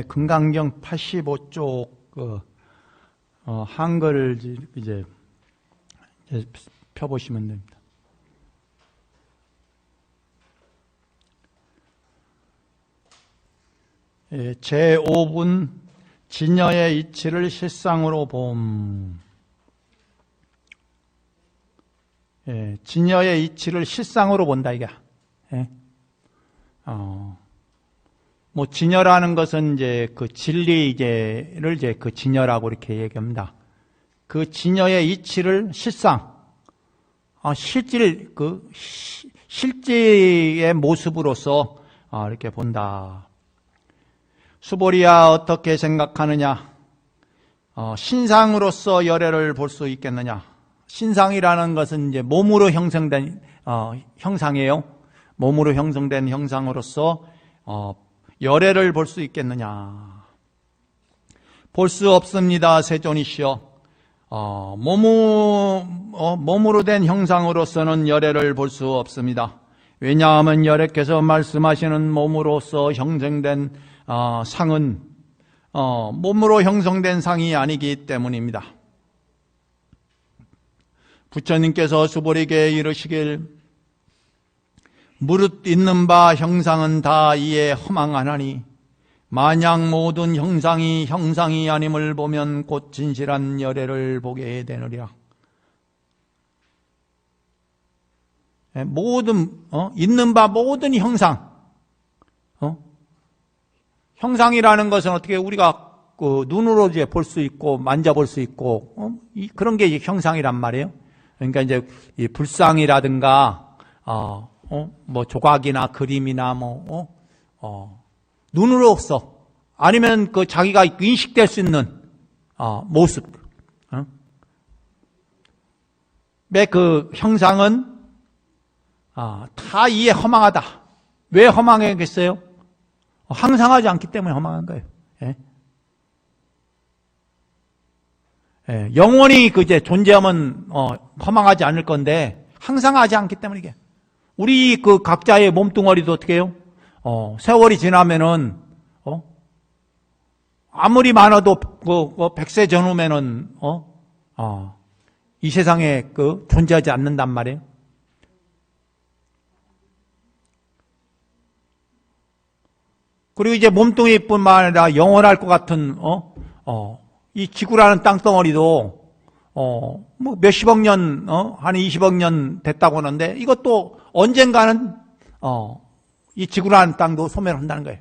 금강경 85쪽 한글을 이제 펴보시면 됩니다. 제5분 진여의 이치를 실상으로 봄. 진여의 이치를 실상으로 본다 이게. 뭐 진여라는 것은 이제 그 진리를 이제 그 진여라고 이렇게 얘기합니다. 그 진여의 이치를 실상, 실제의 모습으로서 이렇게 본다. 수보리야 어떻게 생각하느냐? 신상으로서 열애를 볼 수 있겠느냐? 신상이라는 것은 이제 몸으로 형성된 형상이에요. 몸으로 형성된 형상으로서 열애를 볼 수 있겠느냐? 볼 수 없습니다, 세존이시여. 몸으로 된 형상으로서는 열애를 볼 수 없습니다. 왜냐하면 열애께서 말씀하시는 몸으로서 형성된 상은 몸으로 형성된 상이 아니기 때문입니다. 부처님께서 수보리에게 이르시길 무릇 있는 바 형상은 다 이에 허망하나니 만약 모든 형상이 아님을 보면 곧 진실한 열애를 보게 되느리라. 모든 있는 바 모든 형상, 형상이라는 것은 어떻게 우리가 그 눈으로 이제 볼 수 있고 만져볼 수 있고 그런 게 이제 형상이란 말이에요. 그러니까 이제 이 불상이라든가 뭐 조각이나 그림이나 눈으로서 아니면 그 자기가 인식될 수 있는 모습. 그 형상은 다 이에 허망하다. 왜 허망하겠어요? 항상하지 않기 때문에 허망한 거예요. 영원히 그 이제 존재하면 허망하지 않을 건데 항상하지 않기 때문에 이게. 우리 그 각자의 몸뚱어리도 어떻게 해요? 세월이 지나면은 아무리 많아도 100세 전후면은 이 세상에 그 존재하지 않는단 말이에요. 그리고 이제 몸뚱이뿐만 아니라 영원할 것 같은 이 지구라는 땅덩어리도 뭐 몇십억 년, 한 20억 년 됐다고 하는데 이것도 언젠가는 이 지구라는 땅도 소멸한다는 거예요.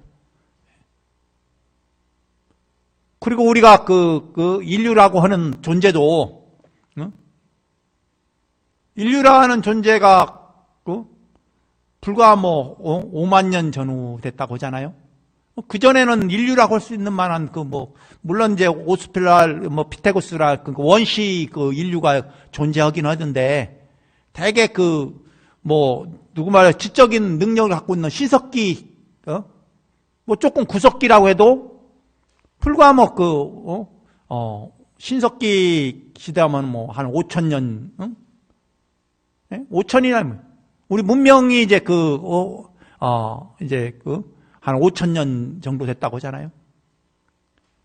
그리고 우리가 그 인류라고 하는 존재도 인류라는 존재가 불과 5만 년 전후 됐다고 하잖아요. 그 전에는 인류라고 할 수 있는 만한 물론 이제 오스필랄 피테고스라 원시 인류가 존재하긴 하던데 대개 누구 말해 지적인 능력을 갖고 있는 신석기 조금 구석기라고 해도 불과 신석기 시대하면 한 5,000년 5,000이나 우리 문명이 이제 한 5,000년 정도 됐다고 하잖아요.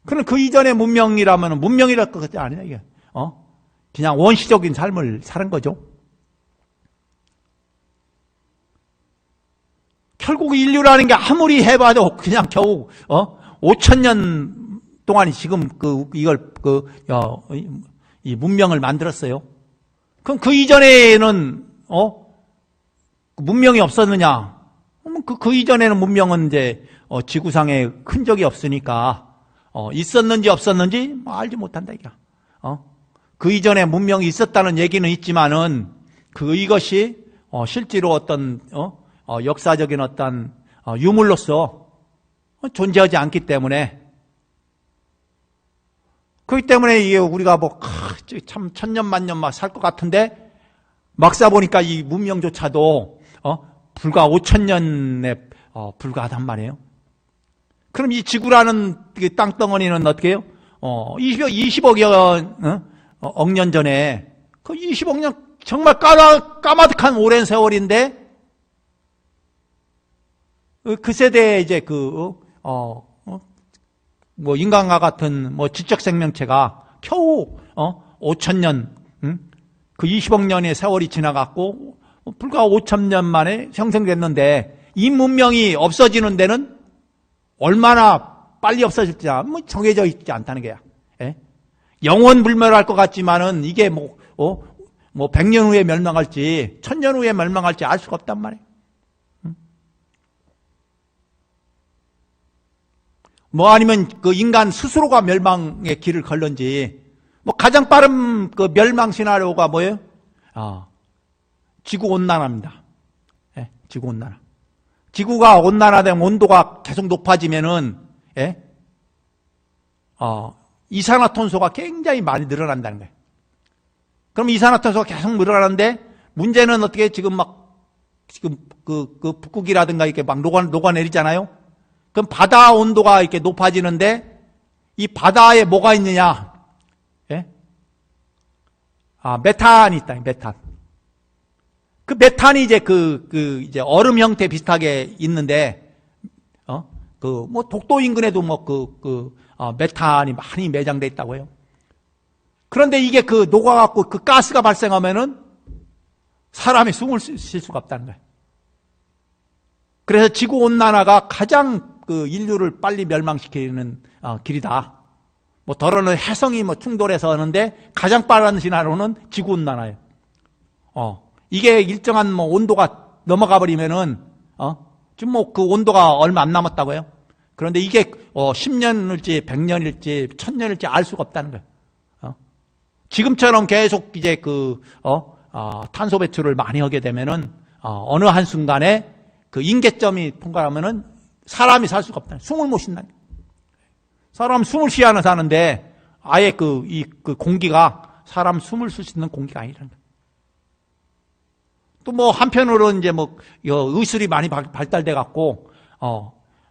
그럼 그 이전의 문명이라면 문명이랄 것이 아니야 이게. 그냥 원시적인 삶을 사는 거죠. 결국 인류라는 게 아무리 해봐도 그냥 겨우 5,000년 동안이 지금 이 문명을 만들었어요. 그럼 그 이전에는 문명이 없었느냐? 그 이전에는 문명은 이제 지구상에 큰 적이 없으니까 있었는지 없었는지 알지 못한다 이게. 그 이전에 문명이 있었다는 얘기는 있지만은 이것이 실제로 어떤 역사적인 어떤 유물로서 존재하지 않기 때문에 그렇기 때문에 이게 우리가 참 천년만년 막 살 것 같은데 막사 보니까 이 문명조차도 불과 5,000년에 불과하단 말이에요. 그럼 이 지구라는 땅덩어리는 어떻게 해요? 20억여 년 전에 그 20억 년 정말 까마득한 오랜 세월인데 그 세대에 이제 뭐 인간과 같은 뭐 지적 생명체가 겨우 5,000년, 그 20억 년의 세월이 지나갔고 불과 5,000년 만에 형성됐는데 이 문명이 없어지는 데는 얼마나 빨리 없어질지 뭐 정해져 있지 않다는 거야. 예? 영원 불멸할 것 같지만은 이게 뭐 100년 후에 멸망할지 1000년 후에 멸망할지 알 수가 없단 말이에요. 뭐 아니면 그 인간 스스로가 멸망의 길을 걸는지 뭐 가장 빠른 그 멸망 시나리오가 뭐예요? 지구 온난화입니다. 예, 지구 온난화. 지구가 온난화되면 온도가 계속 높아지면은 예? 이산화탄소가 굉장히 많이 늘어난다는 거예요. 그럼 이산화탄소가 계속 늘어나는데 문제는 어떻게 지금 그 북극이라든가 이렇게 막 녹아내리잖아요. 그럼 바다 온도가 이렇게 높아지는데 이 바다에 뭐가 있느냐? 예? 메탄이 있다. 메탄. 그 메탄이 이제 이제 얼음 형태 비슷하게 있는데 뭐 독도 인근에도 뭐 메탄이 많이 매장돼 있다고 해요. 그런데 이게 녹아갖고 그 가스가 발생하면은 사람이 숨을 쉴 수가 없다는 거예요. 그래서 지구 온난화가 가장 인류를 빨리 멸망시키는 길이다. 뭐 더러는 해성이 뭐 충돌해서 하는데 가장 빠른 시나리오는 지구 온난화예요. 이게 일정한 뭐 온도가 넘어가 버리면은 지금 뭐 그 온도가 얼마 안 남았다고 해요. 그런데 이게 10년일지 100년일지 1000년일지 알 수가 없다는 거예요. 지금처럼 계속 이제 탄소 배출을 많이 하게 되면은 어느 한 순간에 그 임계점이 통과하면은 사람이 살 수가 없다. 숨을 못 쉰다. 사람 숨을 쉬어야 사는데 아예 그 공기가 사람 숨을 쉴 수 있는 공기가 아니라는 거예요. 또 뭐 한편으로는 이제 뭐 의술이 많이 발달돼 갖고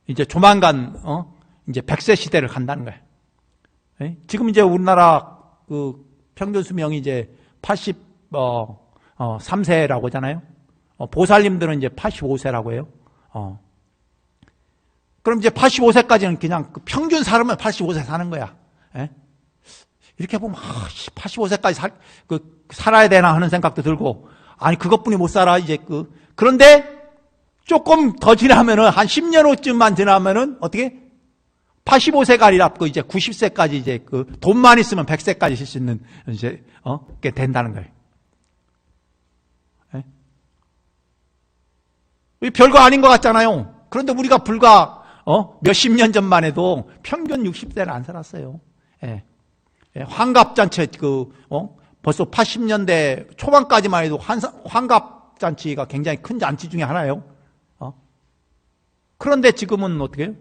이제 조만간 이제 100세 시대를 간다는 거예요. 예? 지금 이제 우리나라 그 평균 수명이 이제 83세라고 하잖아요. 보살님들은 이제 85세라고 해요. 그럼 이제 85세까지는 그냥 평균 살면 85세 사는 거야. 예? 이렇게 보면 85세까지 살아야 되나 하는 생각도 들고, 아니 그것뿐이 못 살아 이제 그런데 조금 더 지나면은 한 10년 후쯤만 지나면은 어떻게 85세가 아니라 이제 90세까지 이제 돈만 있으면 100세까지 쉴 수 있는 이제 게 된다는 거예요. 예? 별거 아닌 것 같잖아요. 그런데 우리가 불과 몇십 년 전만 해도 평균 60세는 안 살았어요. 예. 예. 환갑잔치 벌써 80년대 초반까지만 해도 환갑잔치가 굉장히 큰 잔치 중에 하나예요. 그런데 지금은 어떻게 해요?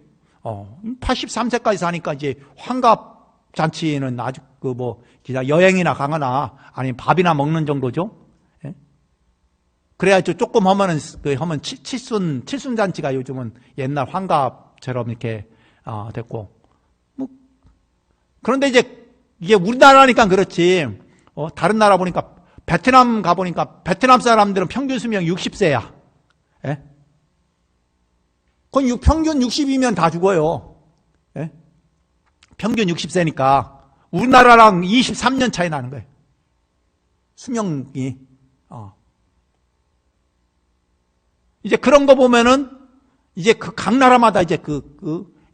83세까지 사니까 이제 환갑잔치는 아주 그냥 여행이나 가거나 아니면 밥이나 먹는 정도죠. 예? 그래야 조금 하면은 하면 칠순잔치가 요즘은 옛날 환갑처럼 이렇게 됐고. 뭐 그런데 이게 우리나라니까 그렇지. 다른 나라 보니까 베트남 가보니까 베트남 사람들은 평균 수명 60세야. 예? 그건 평균 60이면 다 죽어요. 예? 평균 60세니까 우리나라랑 23년 차이 나는 거예요. 수명이. 이제 그런 거 보면은 이제 각 나라마다 이제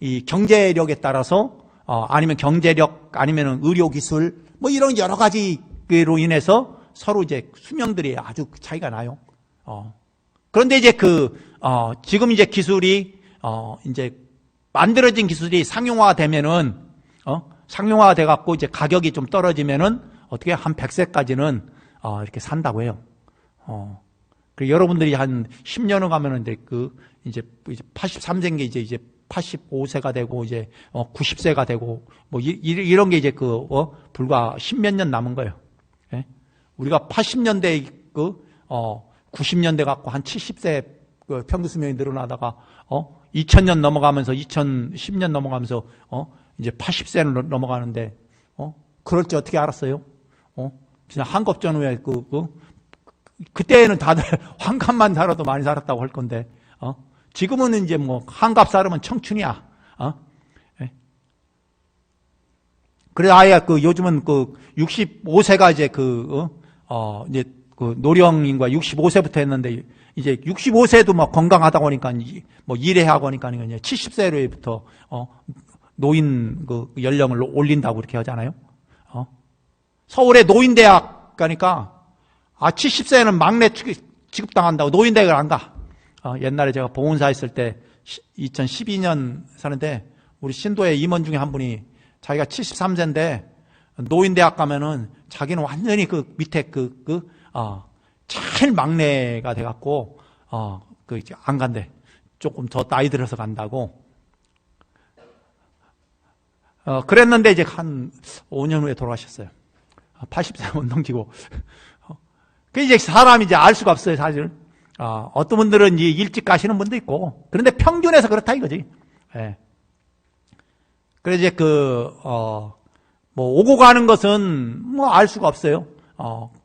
이 경제력에 따라서 아니면 경제력 아니면 의료 기술 뭐 이런 여러 가지로 인해서 서로 이제 수명들이 아주 차이가 나요. 그런데 이제 지금 이제 기술이 이제 만들어진 기술이 상용화되면은 상용화가 돼 갖고 이제 가격이 좀 떨어지면은 어떻게 한 100세까지는 이렇게 산다고 해요. 그 여러분들이 한 10년 후 가면은 이제 83세인 게 이제 85세가 되고 이제 90세가 되고 뭐 이런 게 이제 불과 10몇 년 남은 거예요. 예? 우리가 80년대 90년대 갖고 한 70세 평균 수명이 늘어나다가 2000년 넘어가면서 2010년 넘어가면서 이제 80세는 넘어가는데 그럴지 어떻게 알았어요? 그냥 한갑 전후에 그때는 다들 환갑만 살아도 많이 살았다고 할 건데 지금은 이제 뭐 한갑 살으면 청춘이야. 예? 그래 아예 요즘은 65세가 이제 이제 노령인과 65세부터 했는데 이제 65세도 뭐 건강하다 보니까 뭐 일해하고 하니까 이제 70세로부터 노인 연령을 올린다고 그렇게 하잖아요. 서울의 노인대학 가니까 70세는 막내 취급당한다고 노인대학을 안 가. 옛날에 제가 보훈사 있을 때 2012년 사는데 우리 신도의 임원 중에 한 분이 자기가 73세인데 노인대학 가면은 자기는 완전히 밑에 제일 막내가 돼갖고 안 간대. 조금 더 나이 들어서 간다고. 그랬는데 이제 한 5년 후에 돌아가셨어요. 80세 못 넘기고. 그 이제 사람이 이제 알 수가 없어요, 사실. 어떤 분들은 이제 일찍 가시는 분도 있고. 그런데 평균에서 그렇다 이거지. 예. 그래서 이제 뭐 오고 가는 것은 뭐 알 수가 없어요.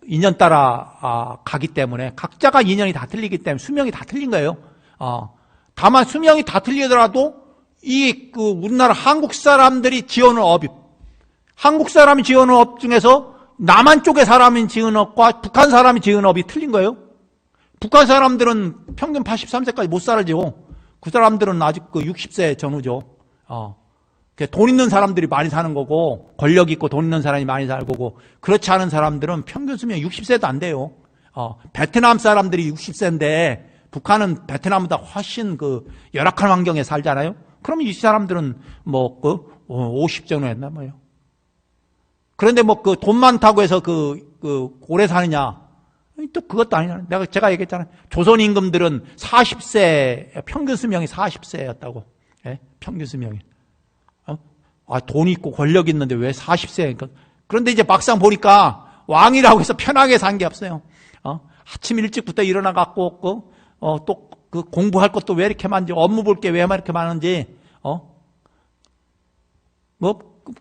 인연 따라 가기 때문에 각자가 인연이 다 틀리기 때문에 수명이 다 틀린 거예요. 다만 수명이 다 틀리더라도 우리나라 한국 사람들이 지어놓은 업이 한국 사람이 지어놓은 업 중에서 남한 쪽의 사람이 지은 업과 북한 사람이 지은 업이 틀린 거예요. 북한 사람들은 평균 83세까지 못 살지요. 그 사람들은 아직 60세 전후죠. 돈 있는 사람들이 많이 사는 거고 권력 있고 돈 있는 사람이 많이 살 거고 그렇지 않은 사람들은 평균 수명 60세도 안 돼요. 베트남 사람들이 60세인데 북한은 베트남보다 훨씬 열악한 환경에 살잖아요. 그럼 이 사람들은 50 정도 했나 뭐예요. 그런데 돈 많다고 해서 오래 사느냐? 또 그것도 아니잖아요. 제가 얘기했잖아요. 조선 임금들은 40세, 평균 수명이 40세였다고. 예? 평균 수명이. 돈 있고 권력 있는데 왜 40세니까. 그런데 이제 막상 보니까 왕이라고 해서 편하게 산 게 없어요. 아침 일찍부터 일어나갖고, 또 공부할 것도 왜 이렇게 많은지, 업무 볼 게 왜 이렇게 많은지,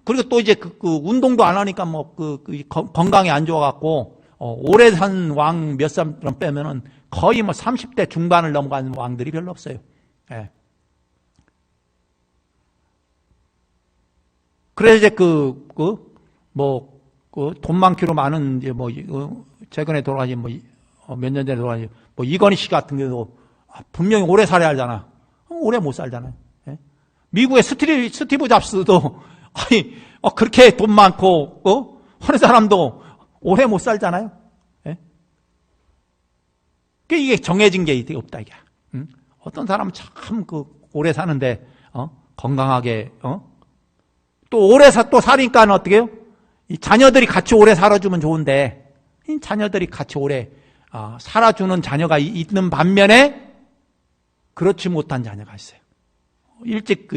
그리고 또 이제 운동도 안 하니까 건강이 안 좋아갖고, 오래 산 왕 몇 사람 빼면은 거의 30대 중반을 넘어간 왕들이 별로 없어요. 예. 그래서 이제 돈 많기로 많은, 이제 최근에 돌아가신 몇 년 전에 돌아가신 이건희 씨 같은 경우도 분명히 오래 살아야 알잖아. 오래 못 살잖아요. 예? 미국의 스티브 잡스도, 그렇게 돈 많고, 하는 사람도 오래 못 살잖아요. 예? 이게 정해진 게 없다, 이게. 어떤 사람은 참 오래 사는데, 건강하게, 또 오래 또 사니까 어떻게 해요? 이 자녀들이 같이 오래 살아주면 좋은데, 이 자녀들이 같이 오래 살아주는 자녀가 있는 반면에 그렇지 못한 자녀가 있어요. 일찍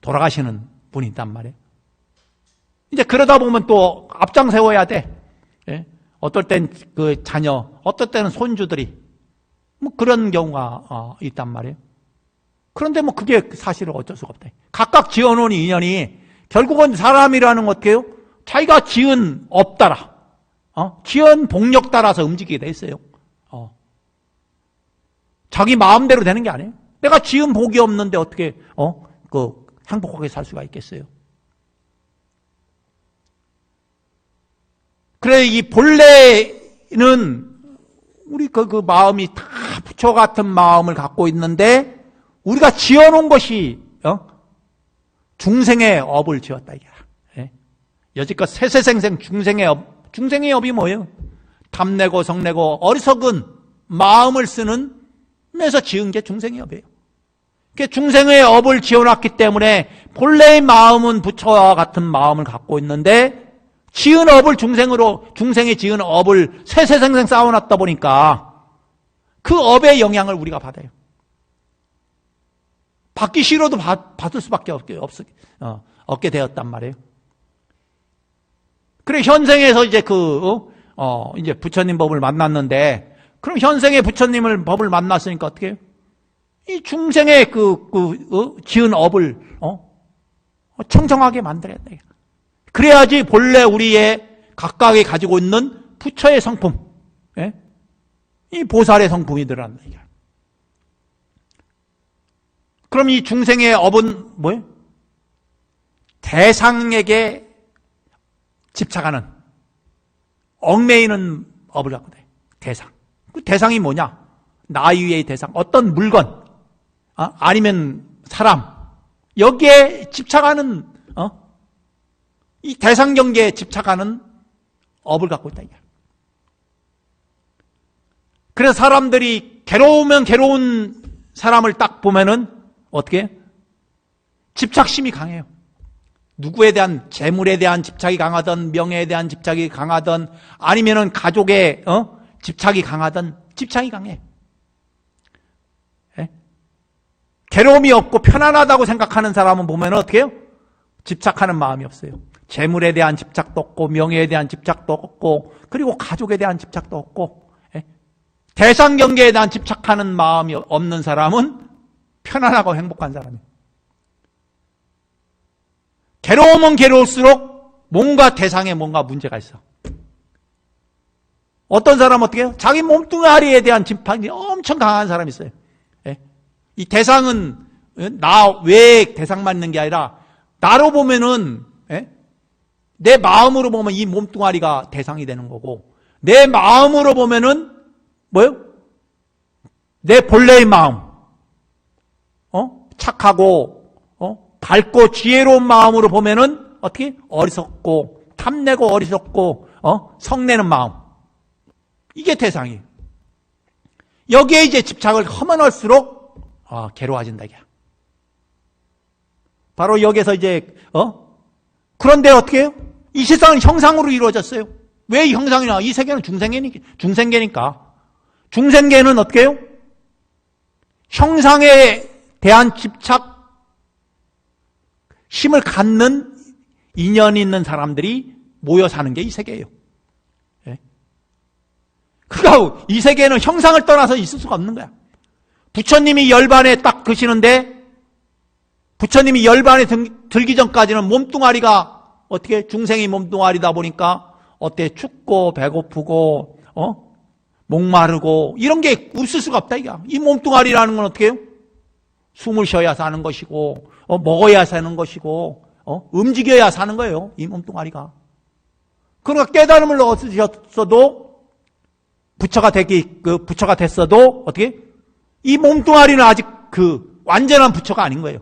돌아가시는 분이 있단 말이에요. 이제 그러다 보면 또 앞장 세워야 돼. 예? 어떨 땐 자녀, 어떨 때는 손주들이 그런 경우가 있단 말이에요. 그런데 그게 사실은 어쩔 수가 없다. 각각 지어놓은 인연이 결국은 사람이라는 것 같아요. 자기가 지은 업 따라, 지은 복력 따라서 움직이게 돼 있어요. 자기 마음대로 되는 게 아니에요. 내가 지은 복이 없는데 어떻게 행복하게 살 수가 있겠어요? 그래 이 본래는 우리 마음이 다 부처 같은 마음을 갖고 있는데 우리가 지어놓은 것이 중생의 업을 지었다 이게. 예? 여지껏 세세생생 중생의 업이 뭐예요? 탐내고 성내고 어리석은 마음을 쓰는 면서 지은 게 중생의 업이에요. 중생의 업을 지어놨기 때문에 본래의 마음은 부처와 같은 마음을 갖고 있는데 지은 업을 중생이 지은 업을 세세생생 쌓아놨다 보니까 그 업의 영향을 우리가 받아요. 받기 싫어도 받을 수밖에 없게 되었단 말이에요. 그래 현생에서 이제 이제 부처님 법을 만났는데 그럼 현생의 부처님을 법을 만났으니까 어떻게 해요? 이 중생의 지은 업을 청정하게 만들어야 돼요. 그래야지 본래 우리의 각각이 가지고 있는 부처의 성품, 예? 이 보살의 성품이 드러난다. 그럼 이 중생의 업은 뭐예요? 대상에게 집착하는, 얽매이는 업을 갖고 돼. 대상. 그 대상이 뭐냐? 나 위의 대상. 어떤 물건, 아니면 사람. 여기에 집착하는, 이 대상 경계에 집착하는 업을 갖고 있다. 그래서 사람들이 괴로우면 괴로운 사람을 딱 보면은 어떻게? 집착심이 강해요. 누구에 대한, 재물에 대한 집착이 강하든, 명예에 대한 집착이 강하든, 아니면은 가족의 집착이 강하든, 집착이 강해. 예? 괴로움이 없고 편안하다고 생각하는 사람은 보면 어떻게 해요? 집착하는 마음이 없어요. 재물에 대한 집착도 없고, 명예에 대한 집착도 없고, 그리고 가족에 대한 집착도 없고, 예? 대상 경계에 대한 집착하는 마음이 없는 사람은 편안하고 행복한 사람이에요. 괴로우면 괴로울수록 뭔가 대상에 뭔가 문제가 있어. 어떤 사람은 어떻게 해요? 자기 몸뚱아리에 대한 집착이 엄청 강한 사람이 있어요. 예? 이 대상은 나 외에 대상만 있는 게 아니라 나로 보면은, 예? 내 마음으로 보면 이 몸뚱아리가 대상이 되는 거고, 내 마음으로 보면은 뭐요? 내 본래의 마음, 착하고 밝고 지혜로운 마음으로 보면은 어떻게? 어리석고 탐내고 어리석고 성내는 마음. 이게 대상이에요. 여기에 이제 집착을 하면 할수록 괴로워진다 이게. 바로 여기서 이제 그런데 어떻게 해요? 이 세상은 형상으로 이루어졌어요. 왜 형상이냐? 이 세계는 중생계니까. 중생계는 어떻게 해요? 형상에 대한 집착 힘을 갖는 인연이 있는 사람들이 모여 사는 게 이 세계예요. 예? 그러니까 이 세계는 형상을 떠나서 있을 수가 없는 거야. 부처님이 열반에 딱 드시는데, 부처님이 열반에 들기 전까지는 몸뚱아리가 어떻게 중생이 몸뚱아리다 보니까 어때? 춥고 배고프고 목마르고 이런 게 없을 수가 없다 이게. 이 몸뚱아리라는 건 어떻게 해요? 숨을 쉬어야 사는 것이고 먹어야 사는 것이고 움직여야 사는 거예요. 이 몸뚱아리가. 그러니까 깨달음을 얻으셨어도 부처가 됐어도 어떻게? 이 몸뚱아리는 아직 그 완전한 부처가 아닌 거예요.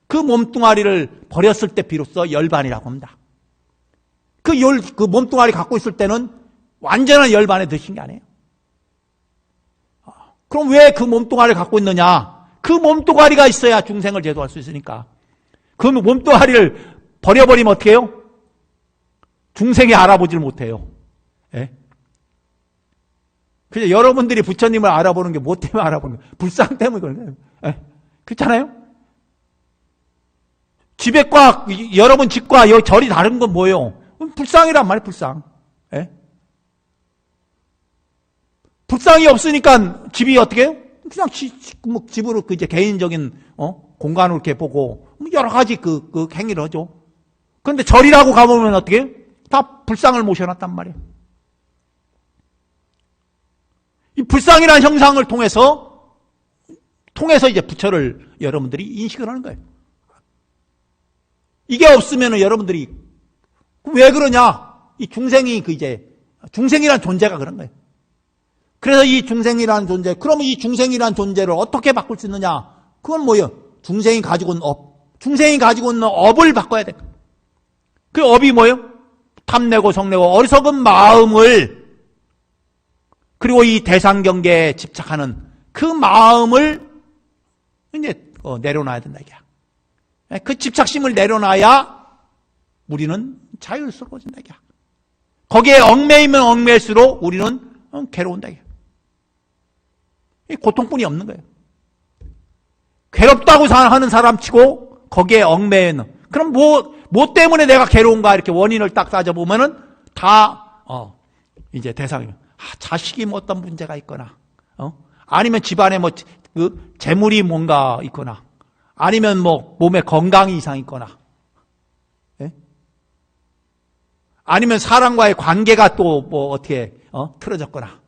그 몸뚱아리를 버렸을 때 비로소 열반이라고 합니다. 그 몸뚱아리 갖고 있을 때는 완전한 열반에 드신 게 아니에요. 그럼 왜 그 몸뚱아리를 갖고 있느냐? 그 몸뚱아리가 있어야 중생을 제도할 수 있으니까. 그 몸뚱아리를 버려버리면 어떻게 해요? 중생이 알아보질 못해요. 예? 그래서 여러분들이 부처님을 알아보는 게 뭐 때문에 알아보는 거예요? 불상 때문에 그런 거예요. 예? 그렇잖아요? 집과 여러분 집과 절이 다른 건 뭐예요? 불상이란 말이에요. 불상. 예? 불상이 없으니까 집이 어떻게 해요? 그냥 집으로 이제 개인적인 공간으로 이렇게 보고 여러 가지 그 행위를 하죠. 그런데 절이라고 가보면 어떻게 해요? 다 불상을 모셔놨단 말이에요. 이 불상이라는 형상을 통해서 이제 부처를 여러분들이 인식을 하는 거예요. 이게 없으면 여러분들이 왜 그러냐? 이 중생이 중생이란 존재가 그런 거예요. 그래서 이 중생이라는 존재, 그러면 이 중생이라는 존재를 어떻게 바꿀 수 있느냐? 그건 뭐예요? 중생이 가지고 있는 업. 중생이 가지고 있는 업을 바꿔야 돼. 그 업이 뭐예요? 탐내고 성내고 어리석은 마음을, 그리고 이 대상 경계에 집착하는 그 마음을 이제 내려놔야 된다 이게. 그 집착심을 내려놔야 우리는 자유스러워진다 이게. 거기에 얽매이면 얽매일수록 우리는 괴로운다 이게. 고통뿐이 없는 거예요. 괴롭다고 하는 사람 치고 거기에 얽매이는. 그럼 뭐 때문에 내가 괴로운가 이렇게 원인을 딱 따져보면은 다 이제 대상이 자식이 뭐 어떤 문제가 있거나 아니면 집안에 뭐 그 재물이 뭔가 있거나 아니면 뭐 몸에 건강이 이상 있거나 예? 아니면 사람과의 관계가 또 뭐 어떻게 틀어졌거나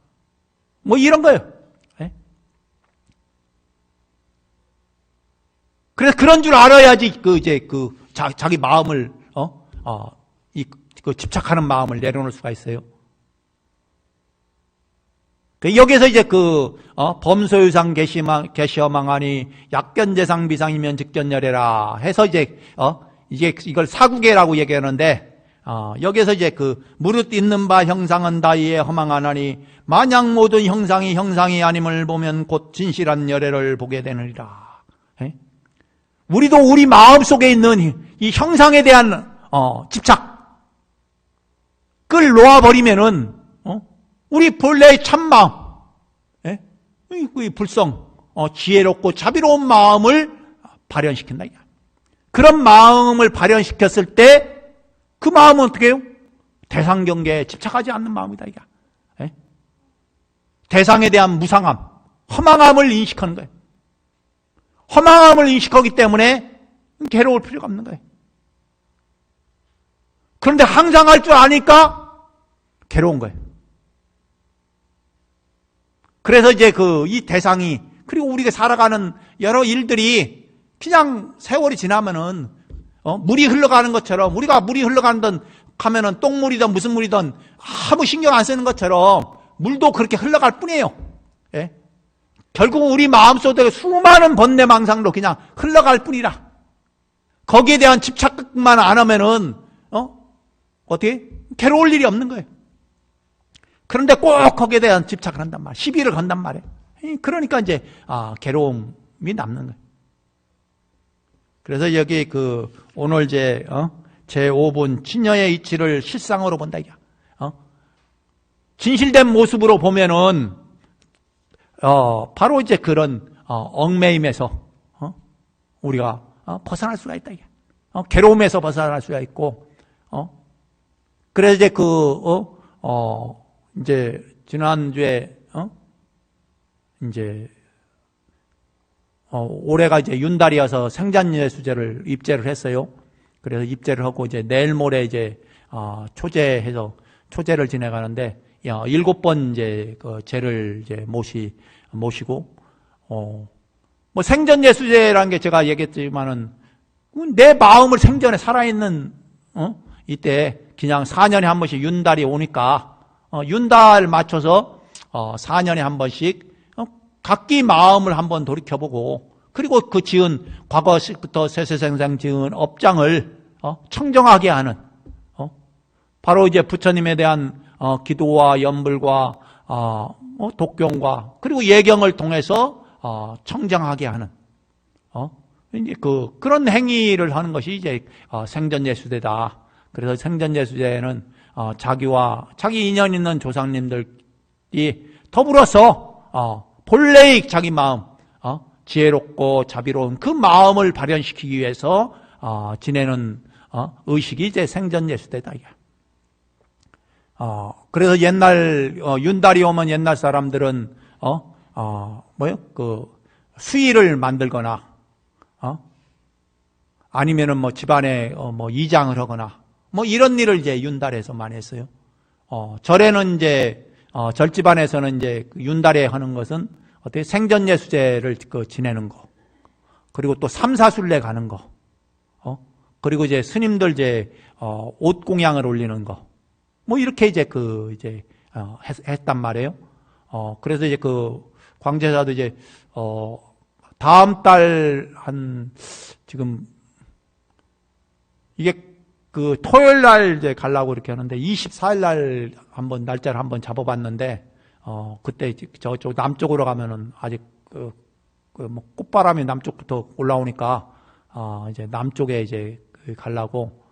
뭐 이런 거예요. 예? 그래서 그런 줄 알아야지 자기 마음을 그 집착하는 마음을 내려놓을 수가 있어요. 여기서 이제 범소유상 개시어망하니 약견재상 비상이면 직견열애라 해서 이제 이걸 사구계라고 얘기하는데, 여기서 이제 무릇 있는 바 형상은 다이에 허망하나니 만약 모든 형상이 아님을 보면 곧 진실한 열애를 보게 되느니라. 우리도 우리 마음속에 있는 이 형상에 대한 집착을 놓아버리면은 우리 본래의 참마음, 이 불성, 지혜롭고 자비로운 마음을 발현시킨다. 그런 마음을 발현시켰을 때 그 마음은 어떻게 해요? 대상경계에 집착하지 않는 마음이다. 대상에 대한 무상함, 허망함을 인식하는 거예요. 허망함을 인식하기 때문에 괴로울 필요가 없는 거예요. 그런데 항상 할 줄 아니까 괴로운 거예요. 그래서 이제 이 대상이, 그리고 우리가 살아가는 여러 일들이 그냥 세월이 지나면은 물이 흘러가는 것처럼, 우리가 물이 흘러가는 가면은 똥물이든 무슨 물이든 아무 신경 안 쓰는 것처럼 물도 그렇게 흘러갈 뿐이에요. 결국 우리 마음속에 수많은 번뇌망상도 그냥 흘러갈 뿐이라. 거기에 대한 집착만 안 하면은 어떻게 괴로울 일이 없는 거예요. 그런데 꼭 거기에 대한 집착을 한단 말이에요. 시비를 건단 말이에요. 그러니까 이제 괴로움이 남는 거예요. 그래서 여기 오늘 제 5분 진여의 이치를 실상으로 본다 이게. 진실된 모습으로 보면은 바로 이제 그런 얽매임에서 우리가 벗어날 수가 있다 이게. 괴로움에서 벗어날 수가 있고. 그래서 이제 이제 지난주에 이제 올해가 이제 윤달이어서 생전예수제를 입제를 했어요. 그래서 입제를 하고 이제 내일 모레 이제 초제해서 초제를 지내가는데 7번 이제 제를 이제 모시고 뭐 생전예수제라는 게 제가 얘기했지만은 내 마음을 생전에 살아있는 이때 그냥 4년에 한 번씩 윤달이 오니까 윤달 맞춰서 4년에 한 번씩 각기 마음을 한번 돌이켜보고, 그리고 그 지은 과거부터 세세생생 지은 업장을 청정하게 하는, 바로 이제 부처님에 대한 기도와 연불과 독경과 그리고 예경을 통해서 청정하게 하는 이제 그런 행위를 하는 것이 이제 생전예수제다. 그래서 생전예수제는 자기 인연 있는 조상님들이 더불어서 본래의 자기 마음, 지혜롭고 자비로운 그 마음을 발현시키기 위해서 지내는 의식이 이제 생전예수제다. 그래서 옛날 윤달이 오면 옛날 사람들은 수의를 만들거나 아니면은 뭐 집안에 이장을 하거나 이런 일을 이제 윤달에서 많이 했어요. 절에는 이제 절집안에서는 이제 윤달에 하는 것은 어떻게 생전예수제를 지내는 거, 그리고 또 삼사순례 가는 거, 그리고 이제 스님들 이제 옷 공양을 올리는 거, 이렇게 이제 했단 말이에요. 그래서 이제 광제사도 이제 다음 달 지금 이게 토요일 날 이제 가려고 이렇게 하는데 24일 날 날짜를 한번 잡아봤는데 그때 저쪽 남쪽으로 가면은 아직 꽃바람이 남쪽부터 올라오니까 이제 남쪽에 이제 가려고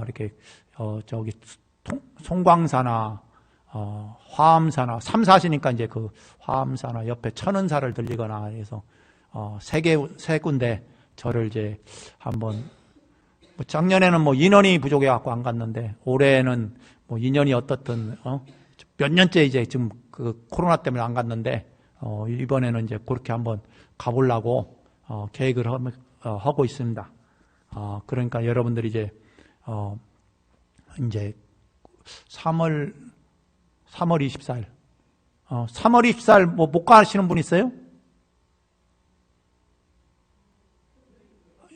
이렇게 저기 송광사나 화암사나 삼사시니까 이제 화암사나 옆에 천은사를 들리거나 해서 세 군데 저를 이제 한번 작년에는 인원이 부족해 갖고 안 갔는데 올해는 인연이 어떻든 몇 년째 이제 지금 코로나 때문에 안 갔는데 이번에는 이제 그렇게 한번 가보려고 계획을 하고 있습니다. 그러니까 여러분들이 이제 3월 24일 3월 24일 못 가시는 분 있어요?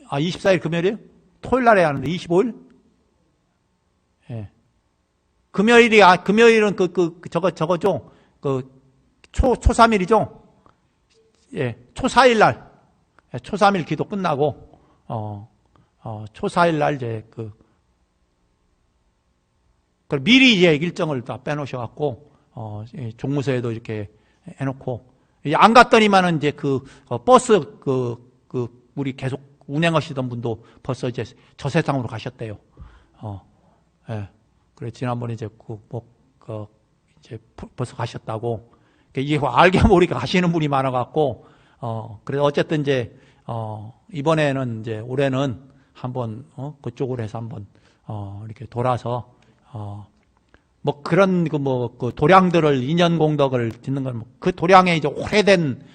24일 금요일이에요? 토요일 날에 하는데 25일? 금요일은 저거죠. 초3일이죠. 예, 초4일 날. 초3일 기도 끝나고, 초4일 날 이제 미리 이제 일정을 다 빼놓으셔갖고, 종무소에도 이렇게 해놓고, 안 갔더니만은 이제 버스 우리 계속 운행하시던 분도 벌써 이제 저 세상으로 가셨대요. 예. 그래, 지난번에 이제 이제 벌써 가셨다고. 이게 알게 모르게 가시는 분이 많아갖고, 그래서 어쨌든 이제, 이번에는 이제 올해는 한번, 그쪽으로 해서 한번, 이렇게 돌아서, 그런 도량들을, 인연공덕을 짓는 건, 그 도량에 이제 오래된,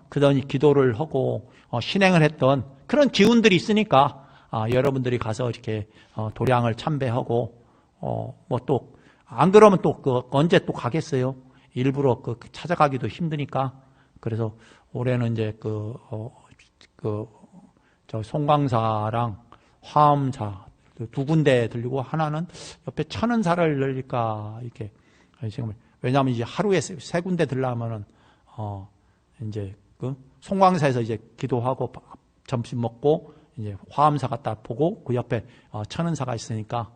그런 기도를 하고, 신행을 했던 그런 기운들이 있으니까, 여러분들이 가서 이렇게, 도량을 참배하고, 안 그러면 언제 또 가겠어요? 일부러 찾아가기도 힘드니까. 그래서 올해는 이제 저 송광사랑 화엄사 두 군데 들리고 하나는 옆에 천은사를 늘릴까, 이렇게. 지금, 왜냐하면 이제 하루에 세 군데 들려면은, 이제 송광사에서 이제 기도하고 점심 먹고 이제 화엄사 갔다 보고 그 옆에 천은사가 있으니까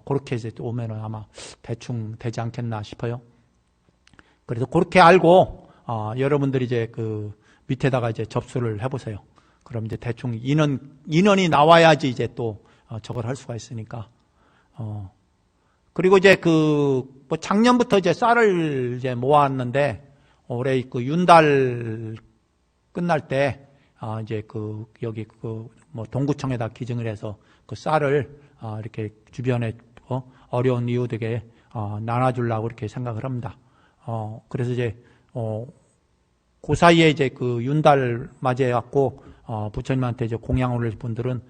그렇게 이제 오면은 아마 대충 되지 않겠나 싶어요. 그래서 그렇게 알고 여러분들이 이제 밑에다가 이제 접수를 해보세요. 그럼 이제 대충 인원이 나와야지 이제 또 저걸 할 수가 있으니까. 그리고 이제 작년부터 이제 쌀을 이제 모았는데 올해 윤달 끝날 때 이제 여기 동구청에다 기증을 해서 쌀을 이렇게 주변에 어려운 이웃에게 나눠주려고 이렇게 생각을 합니다. 그래서 이제 그 사이에 이제 윤달 맞이해갖고 부처님한테 이제 공양을 올릴 분들은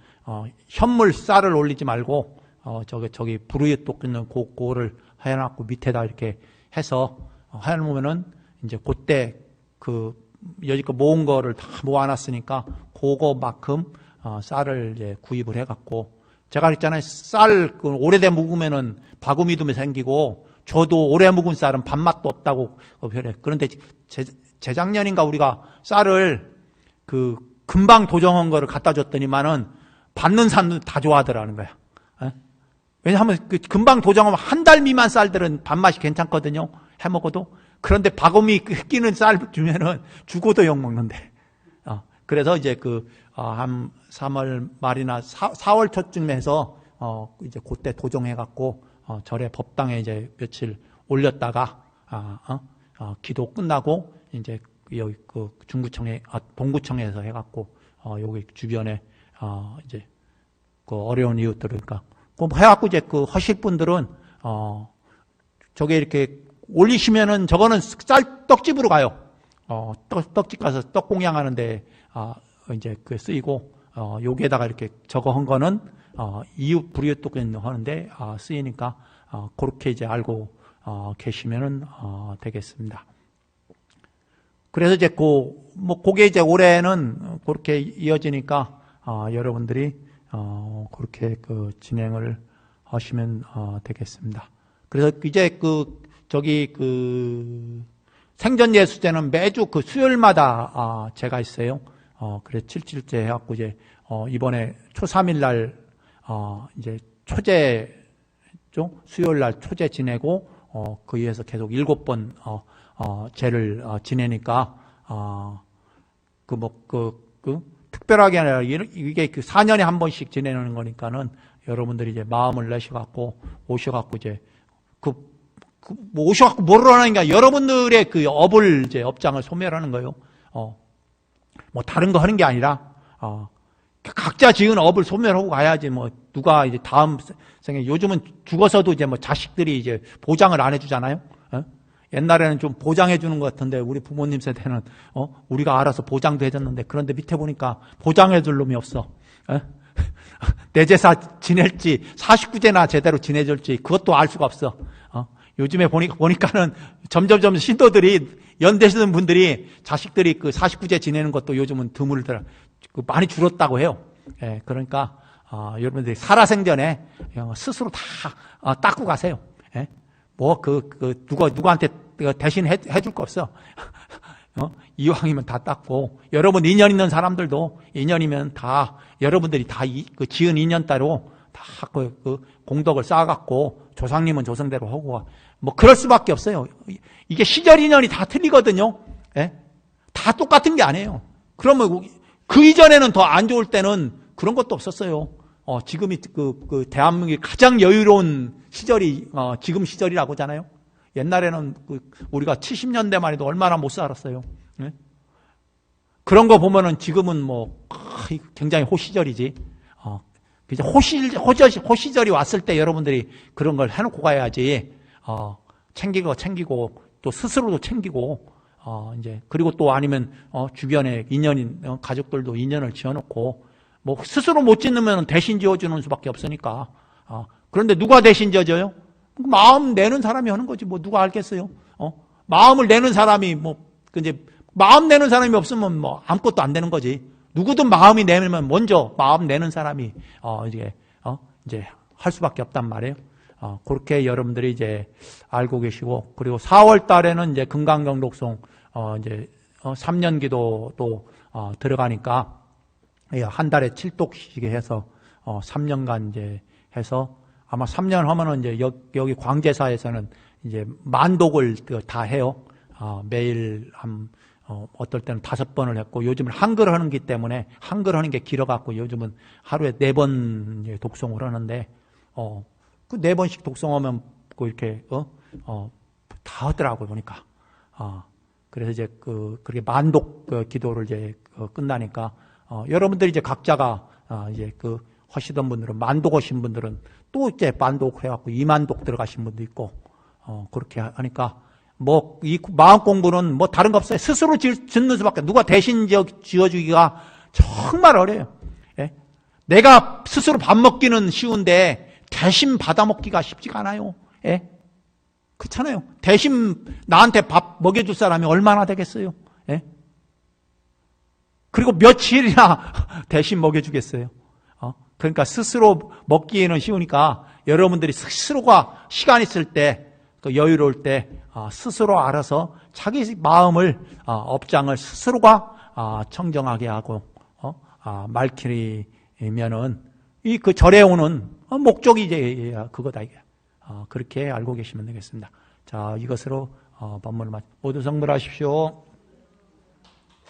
현물 쌀을 올리지 말고 저기 불의떡 있는 그거를 해놨고 밑에다 이렇게 해서 해놓으면은 이제 그때 여지껏 모은 거를 다 모아놨으니까 그거만큼 쌀을 이제 구입을 해갖고 제가 그랬잖아요. 쌀 오래돼 묵으면은 바구미도 생기고 저도 오래 묵은 쌀은 밥맛도 없다고 그래. 그런데 재작년인가 우리가 쌀을 금방 도정한 거를 갖다 줬더니만은 받는 사람들 다 좋아하더라는 거야. 왜냐하면 금방 도정하면 한 달 미만 쌀들은 밥맛이 괜찮거든요. 해 먹어도. 그런데 바구미 끼는 쌀 주면은 죽어도 욕 먹는데. 그래서 이제 한 3월 말이나 4월 초쯤 해서 이제 그때 도정해갖고 절에 법당에 이제 며칠 올렸다가 기도 끝나고 이제 여기 중구청에 동구청에서 해갖고 여기 주변에 이제 어려운 이웃들 그러니까 해갖고 이제 하실 분들은 저게 이렇게 올리시면은 저거는 쌀 떡집으로 가요. 떡집 가서 떡 공양하는데 이제 쓰이고 여기에다가 이렇게 저거 한 거는 이웃 불이웃 떡 하는데 쓰이니까 그렇게 이제 알고 계시면은 되겠습니다. 그래서 이제 그게 이제 올해는 그렇게 이어지니까 여러분들이 그렇게 진행을 하시면 되겠습니다. 그래서 이제 저기 생전예수제는 매주 수요일마다 제가 있어요. 그래서 7.7제 해갖고 이제 이번에 초3일 날 이제 초제죠. 수요일 날 초제 지내고 거기에서 계속 7번 제를 지내니까 특별하게 아니라 이게 4년에 한 번씩 지내는 거니까는 여러분들이 이제 마음을 내셔갖고 오셔갖고 이제 오셔갖고 뭐를 하는가 여러분들의 업을 이제 업장을 소멸하는 거예요. 뭐 다른 거 하는 게 아니라 각자 지은 업을 소멸하고 가야지. 뭐 누가 이제 다음 생에 요즘은 죽어서도 이제 뭐 자식들이 이제 보장을 안 해주잖아요. 옛날에는 좀 보장해 주는 것 같은데 우리 부모님 세대는 우리가 알아서 보장도 해줬는데 그런데 밑에 보니까 보장해 줄 놈이 없어. 내 제사 지낼지 49제나 제대로 지내줄지 그것도 알 수가 없어. 요즘에 보니까는 점점 신도들이 연대시는 분들이 자식들이 49제 지내는 것도 요즘은 드물더라. 많이 줄었다고 해요. 예, 그러니까 여러분들이 살아생전에 스스로 다 닦고 가세요. 예? 누구한테 대신 해줄 거 없어. 이왕이면 다 닦고, 여러분 인연 있는 사람들도 인연이면 다, 여러분들이 다 그 지은 인연 따로 다 그 공덕을 쌓아갖고, 조상님은 조상대로 하고, 그럴 수밖에 없어요. 이게 시절 인연이 다 틀리거든요. 예? 다 똑같은 게 아니에요. 그러면 그 이전에는 더 안 좋을 때는 그런 것도 없었어요. 지금이 그 대한민국이 가장 여유로운 시절이, 지금 시절이라고 하잖아요. 옛날에는 우리가 70년대만 해도 얼마나 못 살았어요. 네? 그런 거 보면은 지금은 굉장히 호시절이지. 이제 호시절이 왔을 때 여러분들이 그런 걸 해놓고 가야지. 챙기고 또 스스로도 챙기고, 이제 그리고 또 아니면 주변에 인연인 가족들도 인연을 지어놓고, 스스로 못 짓는 대신 지어주는 수밖에 없으니까. 그런데 누가 대신 지어줘요? 마음 내는 사람이 하는 거지. 누가 알겠어요? 마음을 내는 사람이 이제 마음 내는 사람이 없으면 아무것도 안 되는 거지. 누구든 마음이 내면 먼저 마음 내는 사람이 이제 할 수밖에 없단 말이에요. 그렇게 여러분들이 이제 알고 계시고, 그리고 4월 달에는 이제 금강경독송 이제 3년 기도 또 들어가니까 한 달에 7독씩 해서 3년간 이제 해서 아마 3년 하면은 이제 여기 광제사에서는 이제 만독을 다 해요. 매일 어떨 때는 5번을 했고, 요즘은 한글 하는 기 때문에 한글 하는 게 길어갖고 요즘은 하루에 4번 독송을 하는데, 그 4번씩 독송하면 이렇게 다 하더라고요, 보니까. 그래서 이제 그렇게 만독 기도를 이제 끝나니까 여러분들이 이제 각자가 이제 하시던 분들은, 만독 하신 분들은 또 이제 만독 해갖고 2만독 들어가신 분도 있고, 그렇게 하니까 이 마음 공부는 다른 거 없어요. 스스로 짓는 수밖에. 누가 대신 지어주기가 정말 어려워요. 예? 내가 스스로 밥 먹기는 쉬운데 대신 받아 먹기가 쉽지가 않아요. 예? 그렇잖아요. 대신 나한테 밥 먹여줄 사람이 얼마나 되겠어요. 예? 그리고 며칠이나 대신 먹여주겠어요. 그러니까 스스로 먹기에는 쉬우니까 여러분들이 스스로가 시간 있을 때, 여유로울 때 스스로 알아서 자기 마음을, 업장을 스스로가 청정하게 하고 말키리면은 그 절에 오는 목적이 이제 그거다, 이게. 그렇게 알고 계시면 되겠습니다. 자, 이것으로 본문을 모두 성불하십시오.